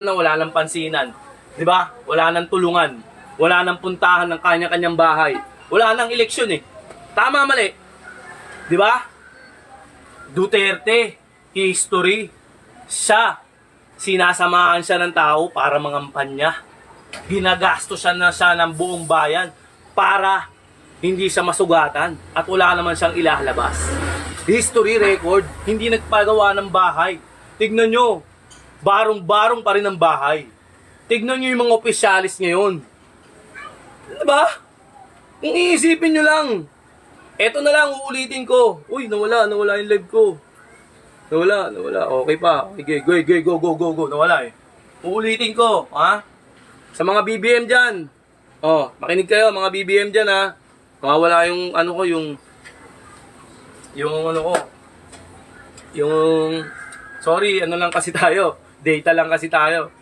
na wala nang pansinan. 'Di ba? Wala nang tulungan. Wala nang puntahan ng kanya-kanyang bahay. Wala nang eleksyon eh. Tama mali. 'Di ba? Duterte, history. Sinasamahan siya ng tao para mangampanya. Ginagastosan na siya ng buong bayan para hindi siya masugatan at wala naman siyang ilalabas. History record, hindi nagpagawa ng bahay. Tignan nyo, barong-barong pa rin ang bahay. Tignan nyo yung mga opisyalis ngayon. Diba? Kung iisipin nyo lang, eto na lang, uulitin ko. Uy, nawala yung live ko. Nawala. Okay pa. Okay, go. Nawala eh. Uulitin ko, ha? Sa mga BBM dyan. Oh, makinig kayo, mga BBM dyan, ha? Mawawala yung, ano ko, yung sorry, ano lang kasi tayo. Data lang kasi tayo.